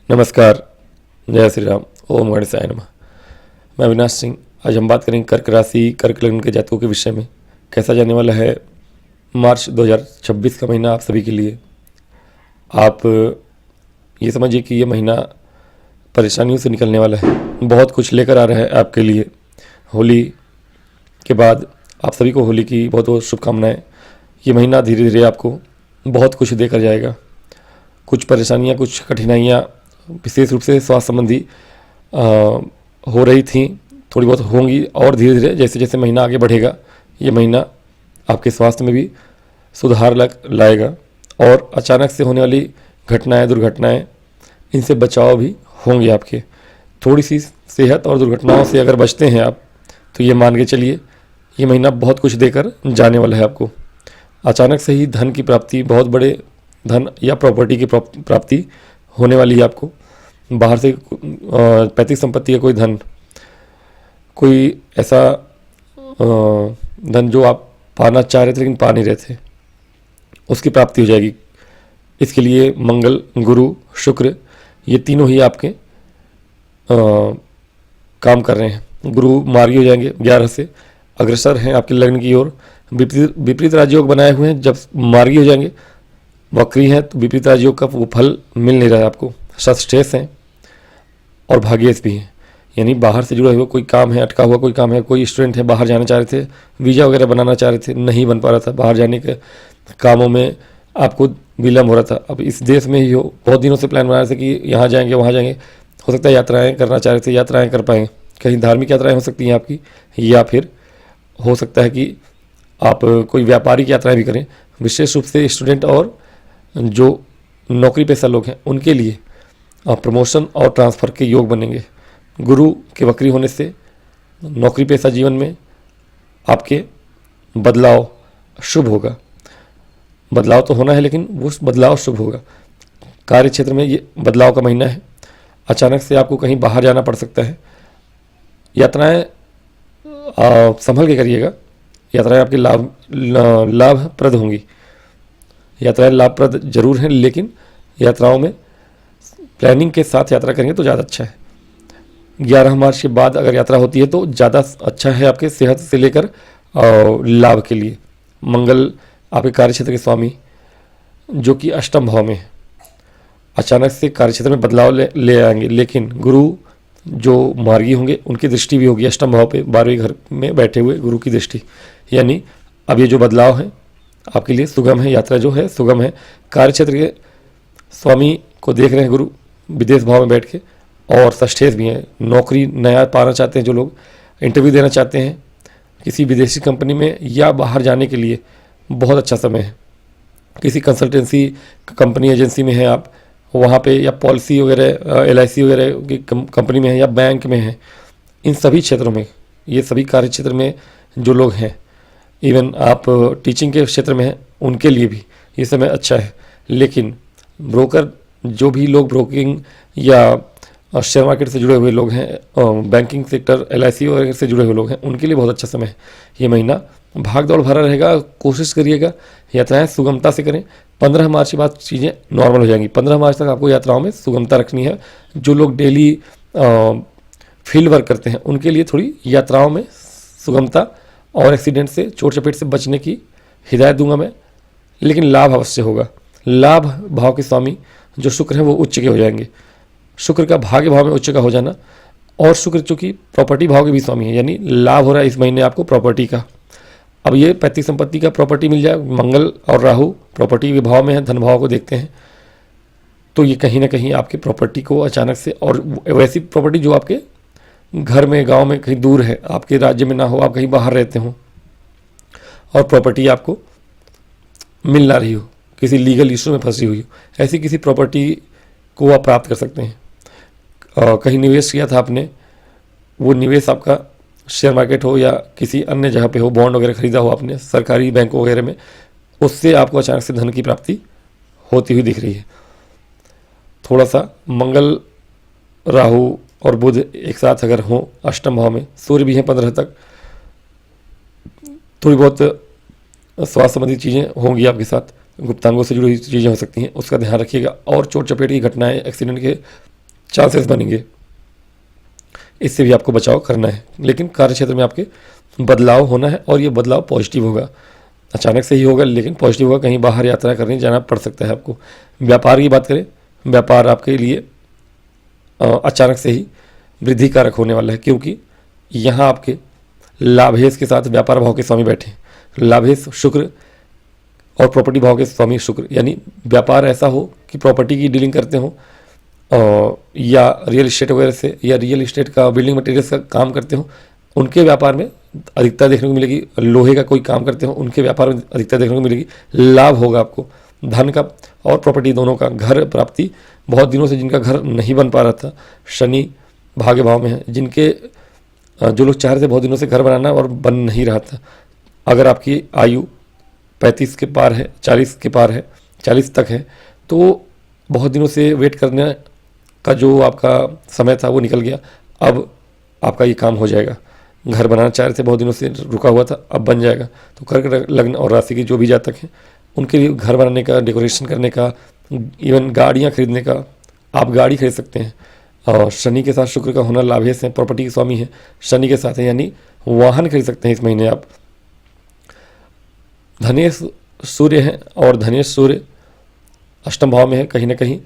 नमस्कार। जय श्री राम। ओम गणेशाय नमः। मैं अविनाश सिंह। आज हम बात करेंगे कर्क राशि कर्क लग्न के जातकों के विषय में। कैसा जाने वाला है मार्च 2026 का महीना आप सभी के लिए। आप ये समझिए कि ये महीना परेशानियों से निकलने वाला है, बहुत कुछ लेकर आ रहा है आपके लिए। होली के बाद आप सभी को होली की बहुत बहुत शुभकामनाएं। ये महीना धीरे धीरे आपको बहुत कुछ देकर जाएगा। कुछ परेशानियां, कुछ कठिनाइयां विशेष रूप से स्वास्थ्य संबंधी हो रही थी, थोड़ी बहुत होंगी, और धीरे धीरे जैसे जैसे महीना आगे बढ़ेगा ये महीना आपके स्वास्थ्य में भी सुधार लाएगा। और अचानक से होने वाली घटनाएं, दुर्घटनाएं, इनसे बचाव भी होंगे आपके। थोड़ी सी सेहत और दुर्घटनाओं से अगर बचते हैं आप तो ये मान के चलिए ये महीना बहुत कुछ देकर जाने वाला है आपको। अचानक से ही धन की प्राप्ति, बहुत बड़े धन या प्रॉपर्टी की प्राप्ति होने वाली है आपको। बाहर से पैतृक संपत्ति का कोई धन, कोई ऐसा धन जो आप पाना चाह रहे थे लेकिन पा नहीं रहे थे, उसकी प्राप्ति हो जाएगी। इसके लिए मंगल, गुरु, शुक्र, ये तीनों ही आपके काम कर रहे हैं। गुरु मार्गी हो जाएंगे, 11 से अग्रसर हैं आपके लग्न की ओर। विपरीत राजयोग बनाए हुए हैं, जब मार्गी हो जाएंगे, वक्री हैं, तो विपरीत राजयोग का वो फल मिल नहीं रहा है आपको। सस्टेस हैं और भाग्येश भी हैं, यानी बाहर से जुड़ा हुआ कोई काम है, अटका हुआ कोई काम है। कोई स्टूडेंट है, बाहर जाना चाह रहे थे, वीज़ा वगैरह बनाना चाह रहे थे, नहीं बन पा रहा था। बाहर जाने के कामों में आपको विलम्ब हो रहा था। अब इस देश में ही हो, बहुत दिनों से प्लान बना रहे थे कि यहाँ जाएंगे, वहाँ जाएंगे। हो सकता है यात्राएँ करना चाह रहे थे, यात्राएँ कर पाएँ। कहीं धार्मिक यात्राएँ हो सकती हैं आपकी, या फिर हो सकता है कि आप कोई व्यापारिक यात्राएँ भी करें। विशेष रूप से स्टूडेंट और जो नौकरी पेशा लोग हैं उनके लिए प्रमोशन और ट्रांसफ़र के योग बनेंगे। गुरु के वक्री होने से नौकरी पेशा जीवन में आपके बदलाव शुभ होगा। बदलाव तो होना है लेकिन वो बदलाव शुभ होगा। कार्य क्षेत्र में ये बदलाव का महीना है। अचानक से आपको कहीं बाहर जाना पड़ सकता है। यात्राएं संभल के करिएगा। यात्राएं आपके लाभप्रद होंगी। यात्राएं लाभप्रद जरूर हैं, लेकिन यात्राओं में प्लानिंग के साथ यात्रा करेंगे तो ज़्यादा अच्छा है। 11 मार्च के बाद अगर यात्रा होती है तो ज़्यादा अच्छा है आपके सेहत से लेकर लाभ के लिए। मंगल आपके कार्यक्षेत्र के स्वामी, जो कि अष्टम भाव में है, अचानक से कार्यक्षेत्र में बदलाव ले आएंगे। लेकिन गुरु जो मार्गी होंगे उनकी दृष्टि भी होगी अष्टम भाव पे, 12वें घर में बैठे हुए गुरु की दृष्टि। यानी अब ये जो बदलाव है आपके लिए सुगम है, यात्रा जो है सुगम है। कार्यक्षेत्र के स्वामी को देख रहे हैं गुरु विदेश भाव में बैठ के, और षष्ठेश भी हैं। नौकरी नया पाना चाहते हैं जो लोग, इंटरव्यू देना चाहते हैं किसी विदेशी कंपनी में या बाहर जाने के लिए, बहुत अच्छा समय है। किसी कंसल्टेंसी कंपनी एजेंसी में हैं आप, वहाँ पे, या पॉलिसी वगैरह LIC वगैरह की कंपनी में है, या बैंक में है, इन सभी क्षेत्रों में, ये सभी कार्य क्षेत्र में जो लोग हैं, इवन आप टीचिंग के क्षेत्र में हैं, उनके लिए भी ये समय अच्छा है। लेकिन ब्रोकर, जो भी लोग ब्रोकिंग या शेयर मार्केट से जुड़े हुए लोग हैं, बैंकिंग सेक्टर, LIC वगैरह से जुड़े हुए लोग हैं, उनके लिए बहुत अच्छा समय है। ये महीना भाग दौड़ भरा रहेगा। कोशिश करिएगा यात्राएं सुगमता से करें। 15 मार्च के बाद चीज़ें नॉर्मल हो जाएंगी। 15 मार्च तक आपको यात्राओं में सुगमता रखनी है। जो लोग डेली फील्ड वर्क करते हैं उनके लिए थोड़ी यात्राओं में सुगमता और एक्सीडेंट से, चोट चपेट से बचने की हिदायत दूंगा मैं। लेकिन लाभ अवश्य होगा। लाभ भाव के स्वामी जो शुक्र हैं वो उच्च के हो जाएंगे। शुक्र का भाग्य भाव में उच्च का हो जाना, और शुक्र चूँकि प्रॉपर्टी भाव के भी स्वामी है, यानी लाभ हो रहा है इस महीने आपको प्रॉपर्टी का। अब ये पैतृक संपत्ति का प्रॉपर्टी मिल जाए। मंगल और राहु प्रॉपर्टी के भाव में है, धन भाव को देखते हैं, तो ये कहीं ना कहीं आपकी प्रॉपर्टी को अचानक से, और वैसी प्रॉपर्टी जो आपके घर में, गांव में, कहीं दूर है, आपके राज्य में ना हो, आप कहीं बाहर रहते हो और प्रॉपर्टी आपको मिल ना रही हो, किसी लीगल इशू में फंसी हुई हो, ऐसी किसी प्रॉपर्टी को आप प्राप्त कर सकते हैं। कहीं निवेश किया था आपने, वो निवेश आपका शेयर मार्केट हो या किसी अन्य जगह पे हो, बॉन्ड वगैरह खरीदा हो आपने सरकारी बैंकों वगैरह में, उससे आपको अचानक से धन की प्राप्ति होती हुई दिख रही है। थोड़ा सा मंगल, राहु और बुध एक साथ अगर हो अष्टम भाव में, सूर्य भी हैं 15 तक, थोड़ी बहुत स्वास्थ्य संबंधी चीज़ें होंगी आपके साथ, गुप्तांगों से जुड़ी हुई चीज़ें हो सकती हैं, उसका ध्यान रखिएगा। और चोट चपेट की घटनाएं, एक्सीडेंट के चांसेस बनेंगे, इससे भी आपको बचाव करना है। लेकिन कार्य क्षेत्र में आपके बदलाव होना है और ये बदलाव पॉजिटिव होगा, अचानक से ही होगा लेकिन पॉजिटिव होगा। कहीं बाहर यात्रा करने जाना पड़ सकता है आपको। व्यापार की बात करें, व्यापार आपके लिए अचानक से ही वृद्धि कारक होने वाला है, क्योंकि यहाँ आपके लाभेश के साथ व्यापार भाव के स्वामी बैठे हैं। लाभेश शुक्र और प्रॉपर्टी भाव के स्वामी शुक्र, यानी व्यापार ऐसा हो कि प्रॉपर्टी की डीलिंग करते हो या रियल इस्टेट वगैरह से, या रियल इस्टेट का बिल्डिंग मटेरियल्स का काम करते हो, उनके व्यापार में अधिकता देखने को मिलेगी। लोहे का कोई काम करते हो, उनके व्यापार में अधिकता देखने को मिलेगी। लाभ होगा आपको धन का और प्रॉपर्टी दोनों का। घर प्राप्ति, बहुत दिनों से जिनका घर नहीं बन पा रहा था, शनि भाग्य भाव में है, जिनके जो लोग चाह रहे थे बहुत दिनों से घर बनाना और बन नहीं रहा था, अगर आपकी आयु 35 के पार है, 40 के पार है, 40 तक है, तो बहुत दिनों से वेट करने का जो आपका समय था वो निकल गया। अब आपका ये काम हो जाएगा। घर बनाना चाह रहे थे, बहुत दिनों से रुका हुआ था, अब बन जाएगा। तो कर्क लग्न और राशि के जो भी जातक हैं उनके लिए घर बनाने का, डेकोरेशन करने का, इवन गाड़ियाँ खरीदने का, आप गाड़ी खरीद सकते हैं। और शनि के साथ शुक्र का होना लाभेश है, प्रॉपर्टी के स्वामी है, शनि के साथ है, यानी वाहन खरीद सकते हैं इस महीने आप। धनेश सूर्य है और धनेश सूर्य अष्टम भाव में है। कहीं ना कहीं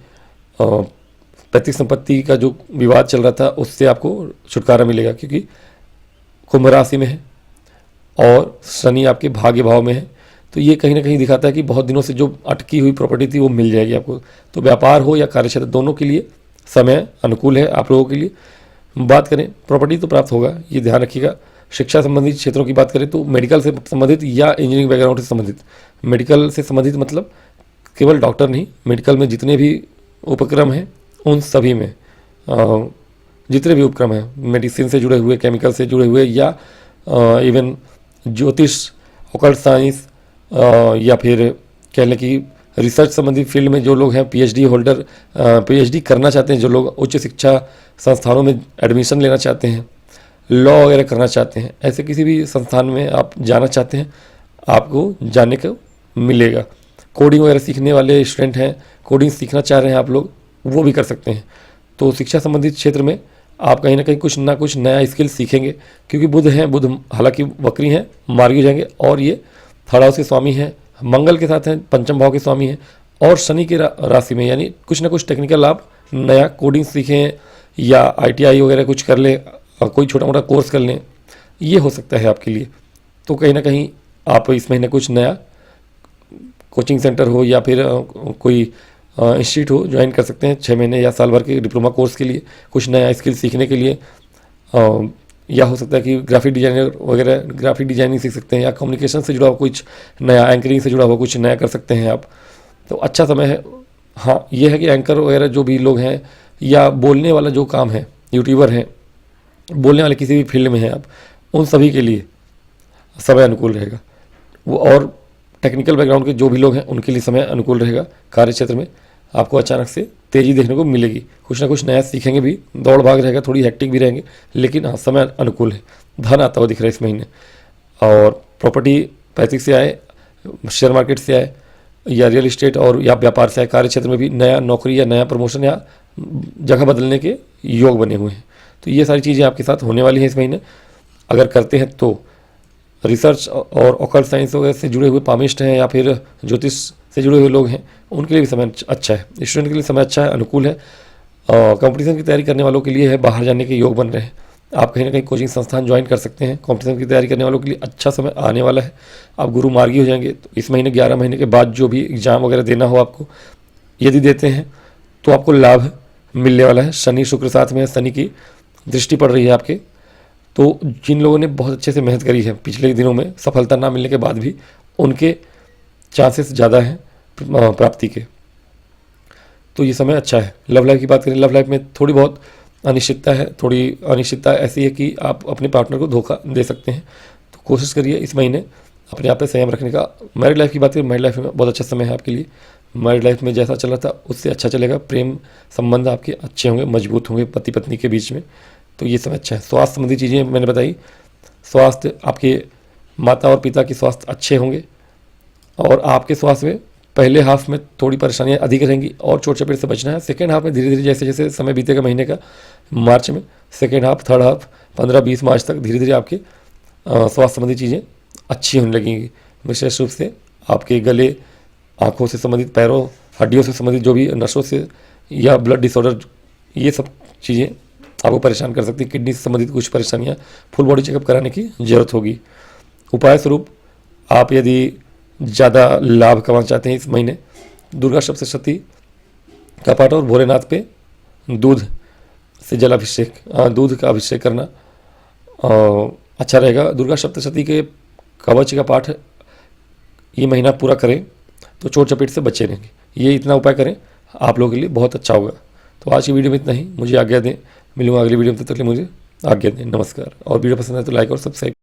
पैतृक संपत्ति का जो विवाद चल रहा था उससे आपको छुटकारा मिलेगा, क्योंकि कुंभ राशि में है और शनि आपके भाग्य भाव में है। तो ये कहीं ना कहीं दिखाता है कि बहुत दिनों से जो अटकी हुई प्रॉपर्टी थी वो मिल जाएगी आपको। तो व्यापार हो या कार्यक्षेत्र, दोनों के लिए समय अनुकूल है आप लोगों के लिए। बात करें प्रॉपर्टी तो प्राप्त होगा, ये ध्यान रखिएगा। शिक्षा संबंधित क्षेत्रों की बात करें तो मेडिकल से संबंधित या इंजीनियरिंग बैकग्राउंड से संबंधित, मेडिकल से संबंधित मतलब केवल डॉक्टर नहीं, मेडिकल में जितने भी उपक्रम हैं उन सभी में जितने भी उपक्रम हैं, मेडिसिन से जुड़े हुए, केमिकल से जुड़े हुए, या इवन ज्योतिष, ऑकल्ट साइंस, या फिर कह लें कि रिसर्च संबंधी फील्ड में जो लोग हैं, पीएचडी होल्डर, पीएचडी करना चाहते हैं, जो लोग उच्च शिक्षा संस्थानों में एडमिशन लेना चाहते हैं, लॉ वगैरह करना चाहते हैं, ऐसे किसी भी संस्थान में आप जाना चाहते हैं, आपको जाने को मिलेगा। कोडिंग वगैरह सीखने वाले स्टूडेंट हैं, कोडिंग सीखना चाह रहे हैं आप लोग, वो भी कर सकते हैं। तो शिक्षा संबंधित क्षेत्र में आप कहीं ना कहीं कुछ ना कुछ नया स्किल सीखेंगे, क्योंकि बुध हैं, बुध हालांकि वक्री हैं, मार्गी हो जाएंगे, और ये थर्ड हाउस के स्वामी हैं, मंगल के साथ हैं, पंचम भाव के स्वामी हैं, और शनि के राशि में, यानी कुछ ना कुछ टेक्निकल आप नया कोडिंग सीखें या आईटीआई वगैरह कुछ कर लें, कोई छोटा मोटा कोर्स कर लें, ये हो सकता है आपके लिए। तो कहीं ना कहीं आप इस महीने कुछ नया कोचिंग सेंटर हो या फिर कोई इंस्टीट्यूट हो ज्वाइन कर सकते हैं 6 महीने या साल भर के डिप्लोमा कोर्स के लिए, कुछ नया स्किल सीखने के लिए। या हो सकता है कि ग्राफिक डिजाइनर वगैरह, ग्राफिक डिजाइनिंग सीख सकते हैं, या कम्युनिकेशन से जुड़ा हुआ कुछ नया, एंकरिंग से जुड़ा हुआ कुछ नया कर सकते हैं आप। तो अच्छा समय है। हाँ, ये है कि एंकर वगैरह जो भी लोग हैं, या बोलने वाला जो काम है, यूट्यूबर हैं, बोलने वाले किसी भी फील्ड में हैं आप, उन सभी के लिए समय अनुकूल रहेगा वो। और टेक्निकल बैकग्राउंड के जो भी लोग हैं उनके लिए समय अनुकूल रहेगा। कार्य क्षेत्र में आपको अचानक से तेज़ी देखने को मिलेगी, कुछ ना कुछ नया सीखेंगे भी, दौड़ भाग रहेगा, थोड़ी हेक्टिक भी रहेंगे, लेकिन हाँ समय अनुकूल है। धन आता हुआ दिख रहा है इस महीने, और प्रॉपर्टी पैतृक से आए, शेयर मार्केट से आए, या रियल इस्टेट और या व्यापार से आए, कार्य क्षेत्र में भी नया नौकरी या नया प्रमोशन या जगह बदलने के योग बने हुए हैं। तो ये सारी चीज़ें आपके साथ होने वाली हैं इस महीने। अगर करते हैं तो रिसर्च और ऑकल्ट साइंस वगैरह से जुड़े हुए पामिस्ट हैं या फिर ज्योतिष से जुड़े हुए लोग हैं, उनके लिए भी समय अच्छा है। स्टूडेंट के लिए समय अच्छा है, अनुकूल है। कंपटीशन की तैयारी करने वालों के लिए है, बाहर जाने के योग बन रहे हैं। आप कहीं ना कहीं कोचिंग संस्थान ज्वाइन कर सकते हैं। कंपटीशन की तैयारी करने वालों के लिए अच्छा समय आने वाला है। आप गुरु मार्गी हो जाएंगे। तो इस महीने 11 महीने के बाद जो भी एग्जाम वगैरह देना हो आपको, यदि देते हैं तो आपको लाभ मिलने वाला है। शनि शुक्र साथ में है, शनि की दृष्टि पड़ रही है आपके। तो जिन लोगों ने बहुत अच्छे से मेहनत करी है पिछले दिनों में, सफलता ना मिलने के बाद भी उनके चांसेस ज़्यादा हैं प्राप्ति के। तो ये समय अच्छा है। लव लाइफ की बात करें, लव लाइफ में थोड़ी बहुत अनिश्चितता है। थोड़ी अनिश्चितता ऐसी है कि आप अपने पार्टनर को धोखा दे सकते हैं। तो कोशिश करिए इस महीने अपने आप पे संयम रखने का। मैरिड लाइफ की बात करें, मैरिड लाइफ में बहुत अच्छा समय है आपके लिए। मैरिड लाइफ में जैसा चल रहा था उससे अच्छा चलेगा। प्रेम संबंध आपके अच्छे होंगे, मजबूत होंगे पति पत्नी के बीच में। तो ये समय अच्छा है। स्वास्थ्य संबंधी चीज़ें मैंने बताई। स्वास्थ्य, आपके माता और पिता के स्वास्थ्य अच्छे होंगे, और आपके स्वास्थ्य में पहले हाफ में थोड़ी परेशानियां अधिक रहेंगी और चोट चपेट से बचना है। सेकेंड हाफ में धीरे धीरे जैसे जैसे समय बीतेगा महीने का, मार्च में सेकेंड हाफ, थर्ड हाफ, 15-20 मार्च तक धीरे धीरे आपके स्वास्थ्य संबंधी चीज़ें अच्छी होने लगेंगी। विशेष रूप से आपके गले, आँखों से संबंधित, पैरों, हड्डियों से संबंधित जो भी नसों से या ब्लड डिसऑर्डर, ये सब चीज़ें आपको परेशान कर सकती है। किडनी से संबंधित कुछ परेशानियाँ, फुल बॉडी चेकअप कराने की ज़रूरत होगी। उपाय स्वरूप आप यदि ज़्यादा लाभ कमाना चाहते हैं इस महीने, दुर्गा सप्तशती का पाठ और भोलेनाथ पे दूध से जलाभिषेक, दूध का अभिषेक करना अच्छा रहेगा। दुर्गा सप्तशती के कवच का पाठ ये महीना पूरा करें तो चोट चपेट से बचे रहेंगे। ये इतना उपाय करें, आप लोगों के लिए बहुत अच्छा होगा। तो आज की वीडियो में इतना ही, मुझे आज्ञा दें। मिलूंगा अगली वीडियो में, तब तक के लिए मुझे आज्ञा दें। नमस्कार। और वीडियो पसंद है तो लाइक और सब्सक्राइब